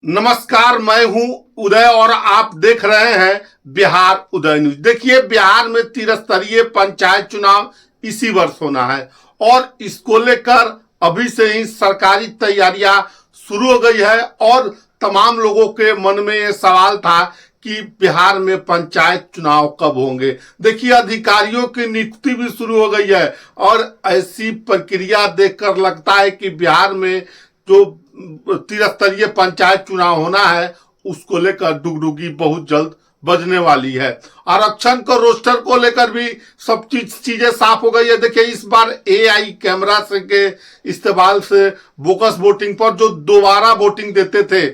नमस्कार, मैं हूं उदय और आप देख रहे हैं बिहार उदय न्यूज। देखिए, बिहार में त्रिस्तरीय पंचायत चुनाव इसी वर्ष होना है और इसको लेकर अभी से ही सरकारी तैयारियां शुरू हो गई है और तमाम लोगों के मन में ये सवाल था कि बिहार में पंचायत चुनाव कब होंगे। देखिए, अधिकारियों की नियुक्ति भी शुरू हो गई है और ऐसी प्रक्रिया देखकर लगता है कि बिहार में जो त्रिस्तरीय पंचायत चुनाव होना है उसको लेकर डुगडुगी बहुत जल्द बजने वाली है। आरक्षण को रोस्टर को लेकर भी सब चीजें साफ हो गई है। देखिए, इस बार एआई कैमरा से के इस्तेमाल से बोगस वोटिंग पर जो दोबारा वोटिंग देते थे,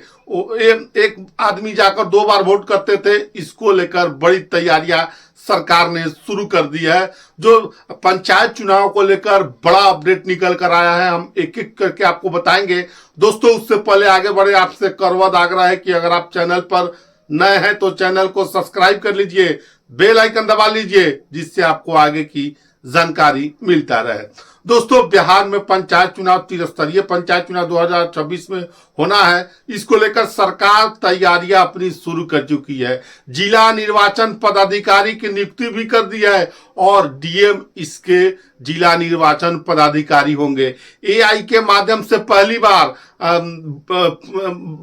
एक आदमी जाकर 2 बार वोट करते थे, इसको लेकर बड़ी तैयारियां सरकार ने शुरू कर दी है। जो पंचायत चुनाव को लेकर बड़ा अपडेट निकल कर आया है, हम एक एक करके आपको बताएंगे। दोस्तों, उससे पहले आगे बढ़े आपसे करवद आग्रह है कि अगर आप चैनल पर नए हैं तो चैनल को सब्सक्राइब कर लीजिए, बेल आइकन दबा लीजिए, जिससे आपको आगे की जानकारी मिलता रहे। दोस्तों, बिहार में पंचायत चुनाव, त्रिस्तरीय पंचायत चुनाव 2026 में होना है। इसको लेकर सरकार तैयारियां अपनी शुरू कर चुकी है। जिला निर्वाचन पदाधिकारी की नियुक्ति भी कर दी है और डीएम इसके जिला निर्वाचन पदाधिकारी होंगे। एआई के माध्यम से पहली बार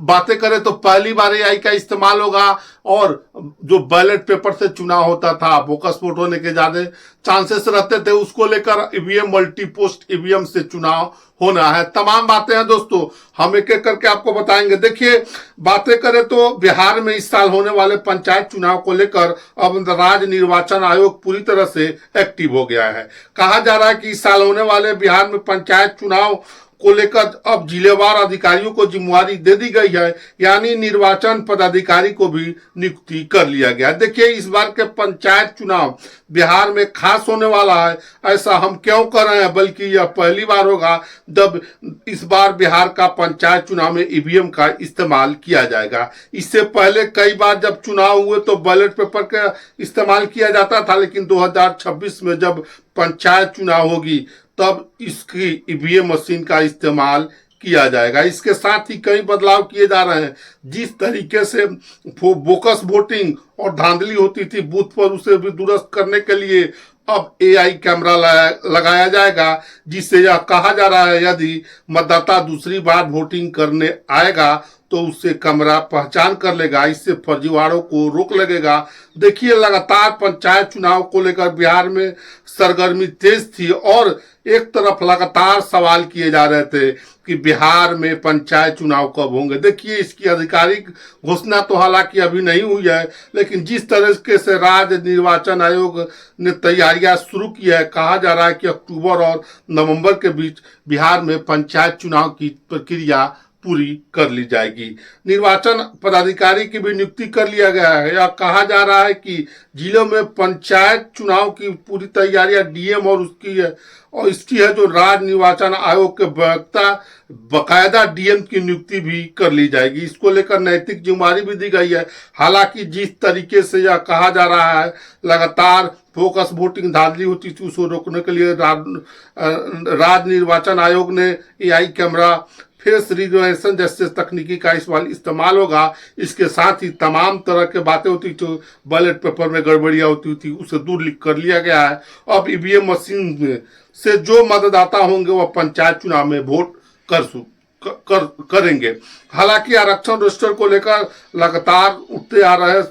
बातें करें तो पहली बार एआई का इस्तेमाल होगा और जो बैलेट पेपर से चुनाव होता था, बोकस वोट होने के ज्यादा चांसेस रहते थे, उसको लेकर ईवीएम, मल्टी पोस्ट ईवीएम से चुनाव होना है। तमाम बातें हैं दोस्तों, हम एक एक करके आपको बताएंगे। देखिए, बातें करें तो बिहार में इस साल होने वाले पंचायत चुनाव को लेकर अब राज्य निर्वाचन आयोग पूरी तरह से एक्टिव हो गया है। कहा जा रहा है कि इस साल होने वाले बिहार में पंचायत चुनाव को लेकर अब जिलेवार अधिकारियों को जिम्मेवारी दे दी गई है, यानी निर्वाचन पदाधिकारी को भी नियुक्ति कर लिया गया। देखिए, इस बार के पंचायत चुनाव बिहार में खास होने वाला है। ऐसा हम क्यों कर रहे हैं, बल्कि यह पहली बार होगा जब इस बार बिहार का पंचायत चुनाव में ईवीएम का इस्तेमाल किया जाएगा। इससे पहले कई बार जब चुनाव हुए तो बैलेट पेपर का इस्तेमाल किया जाता था, लेकिन 2026 में जब पंचायत चुनाव होगी तब इसकी ईवीएम मशीन का इस्तेमाल किया जाएगा। इसके साथ ही कई बदलाव किए जा रहे हैं। जिस तरीके से बोकस वोटिंग और धांधली होती थी बूथ पर, उसे भी दुरुस्त करने के लिए अब एआई कैमरा लगाया जाएगा, जिससे यह कहा जा रहा है यदि मतदाता दूसरी बार वोटिंग करने आएगा तो उससे कैमरा पहचान कर लेगा। इससे फर्जीवाड़ों को रोक लगेगा। देखिए, लगातार पंचायत चुनाव को लेकर बिहार में सरगर्मी तेज थी और एक तरफ लगातार सवाल किए जा रहे थे कि बिहार में पंचायत चुनाव कब होंगे। देखिए, इसकी आधिकारिक घोषणा तो हालांकि अभी नहीं हुई है, लेकिन जिस तरीके से राज्य निर्वाचन आयोग ने तैयारियां शुरू की है, कहा जा रहा है कि अक्टूबर और नवंबर के बीच बिहार में पंचायत चुनाव की प्रक्रिया पूरी कर ली जाएगी। निर्वाचन पदाधिकारी की भी नियुक्ति कर लिया गया है। यह कहा जा रहा है कि जिलों में पंचायत चुनाव की पूरी तैयारियां डीएम और इसकी है जो राज्य निर्वाचन आयोग के बकायदा डीएम की नियुक्ति भी कर ली जाएगी। इसको लेकर नैतिक जिम्मेदारी भी दी गई है। हालांकि जिस तरीके से यह कहा जा रहा है लगातार फोकस वोटिंग धांधली होती थी, उसको रोकने के लिए राज्य निर्वाचन आयोग ने एआई कैमरा, फेस रिकॉग्निशन जैसे तकनीकी का इस्तेमाल होगा। इसके साथ ही तमाम तरह के बातें होती थी, बैलेट पेपर में गड़बड़ियां होती थी, उसे दूर कर लिया गया है। अब ईवीएम मशीन से जो मतदाता होंगे वह पंचायत चुनाव में वोट करेंगे। हालांकि आरक्षण रोस्टर को लेकर लगातार उठते आ रहे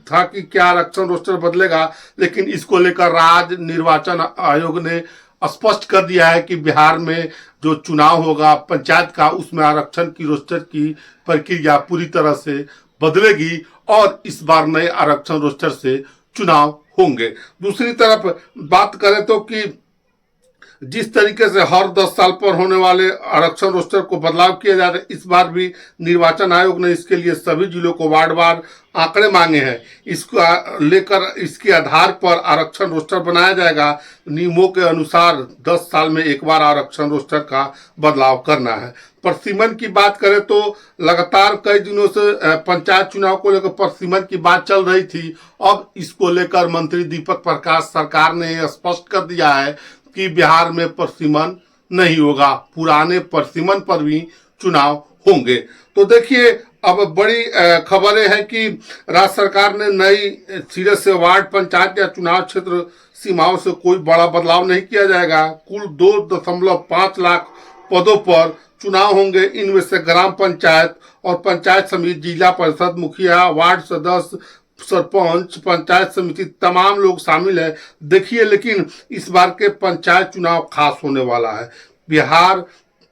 था कि क्या आरक्षण रोस्टर बदलेगा, लेकिन इसको लेकर राज्य निर्वाचन आयोग ने स्पष्ट कर दिया है कि बिहार में जो चुनाव होगा पंचायत का, उसमें आरक्षण की रोस्टर की प्रक्रिया पूरी तरह से बदलेगी और इस बार नए आरक्षण रोस्टर से चुनाव होंगे। दूसरी तरफ बात करें तो कि जिस तरीके से हर 10 साल पर होने वाले आरक्षण रोस्टर को बदलाव किया जा रहा है, इस बार भी निर्वाचन आयोग ने इसके लिए सभी जिलों को वार्ड आंकड़े मांगे हैं। इसको लेकर इसके आधार पर आरक्षण रोस्टर बनाया जाएगा। नियमों के अनुसार 10 साल में एक बार आरक्षण रोस्टर का बदलाव करना है। प्रसीमन की बात करें तो लगातार कई दिनों से पंचायत चुनाव को लेकर प्रसीमन की बात चल रही थी। अब इसको लेकर मंत्री दीपक प्रकाश सरकार ने स्पष्ट कर दिया है कि बिहार में प्रसीमन नहीं होगा, पुराने प्रसीमन पर भी चुनाव होंगे। तो देखिए अब बड़ी खबरें हैं कि राज्य सरकार ने नई सिरे से वार्ड पंचायत या चुनाव क्षेत्र सीमाओं से कोई बड़ा बदलाव नहीं किया जाएगा। कुल 2.5 लाख पदों पर चुनाव होंगे। इनमें से ग्राम पंचायत और पंचायत समिति, जिला परिषद, मुखिया, वार्ड सदस्य, सरपंच, पंचायत समिति, तमाम लोग शामिल है। देखिए लेकिन इस बार के पंचायत चुनाव खास होने वाला है।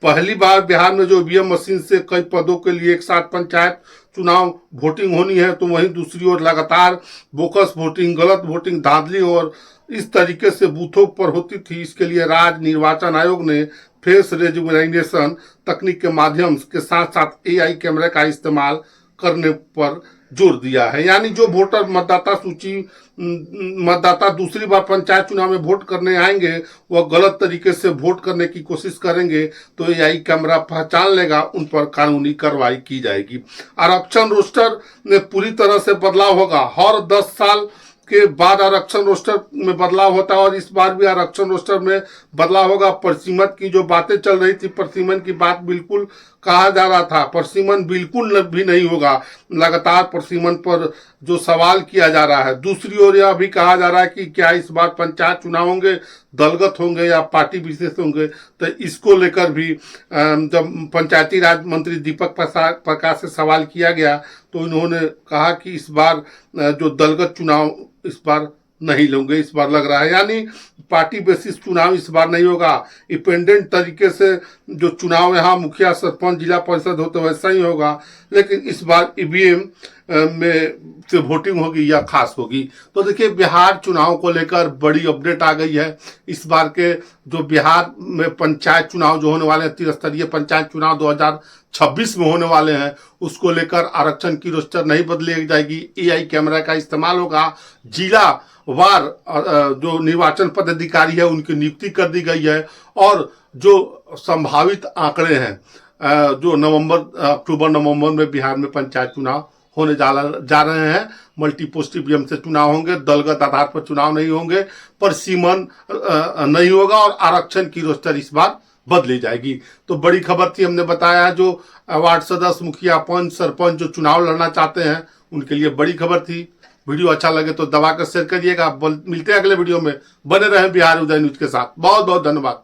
पहली बार बिहार में जो ईवीएम मशीन से कई पदों के लिए एक साथ पंचायत चुनाव वोटिंग होनी है, तो वहीं दूसरी ओर लगातार बोकस वोटिंग, गलत वोटिंग, धांधली और इस तरीके से बूथों पर होती थी। इसके लिए राज्य निर्वाचन आयोग ने फेस रिकग्निशन तकनीक के माध्यम के साथ साथ एआई कैमरे का इस्तेमाल करने पर जोर दिया है। यानी जो वोटर मतदाता दूसरी बार पंचायत चुनाव में वोट करने आएंगे, वह गलत तरीके से वोट करने की कोशिश करेंगे तो एआई कैमरा पहचान लेगा, उन पर कानूनी कार्रवाई की जाएगी। आरक्षण रोस्टर में पूरी तरह से बदलाव होगा। हर 10 साल के बाद आरक्षण रोस्टर में बदलाव होता है और इस बार भी आरक्षण रोस्टर में बदलाव होगा। परसीमन की जो बातें चल रही थी, परसीमन की बात बिल्कुल कहा जा रहा था, परसीमन बिल्कुल भी नहीं होगा। लगातार परसीमन पर जो सवाल किया जा रहा है। दूसरी ओर यह भी कहा जा रहा है कि क्या इस बार पंचायत चुनाव होंगे दलगत होंगे या पार्टी विशेष होंगे। तो इसको लेकर भी जब पंचायती राज मंत्री दीपक प्रकाश से सवाल किया गया तो उन्होंने कहा कि इस बार जो दलगत चुनाव इस बार नहीं लेंगे। इस बार लग रहा है यानी पार्टी बेसिस चुनाव इस बार नहीं होगा। इंडिपेंडेंट तरीके से जो चुनाव यहाँ मुखिया, सरपंच, जिला परिषद होते वैसा ही होगा, लेकिन इस बार ईवीएम में से वोटिंग होगी या खास होगी। तो देखिए बिहार चुनाव को लेकर बड़ी अपडेट आ गई है। इस बार के जो बिहार में पंचायत चुनाव जो होने वाले हैं, त्रिस्तरीय पंचायत चुनाव 2026 में होने वाले हैं, उसको लेकर आरक्षण की रोस्टर नहीं बदली जाएगी। एआई कैमरा का इस्तेमाल होगा। जिला वार जो निर्वाचन पदाधिकारी है उनकी नियुक्ति कर दी गई है और जो संभावित आंकड़े हैं जो अक्टूबर नवंबर में बिहार में पंचायत चुनाव होने जा रहे हैं, मल्टीपोस्ट ईवीएम से चुनाव होंगे, दलगत आधार पर चुनाव नहीं होंगे, परसीमन नहीं होगा और आरक्षण की रोस्टर इस बार बदली जाएगी। तो बड़ी खबर थी, हमने बताया जो वार्ड सदस्य, मुखिया, पंच, सरपंच जो चुनाव लड़ना चाहते हैं उनके लिए बड़ी खबर थी। वीडियो अच्छा लगे तो दबा कर शेयर करिएगा। मिलते हैं अगले वीडियो में। बने रहें बिहार उदय न्यूज के साथ। बहुत बहुत धन्यवाद।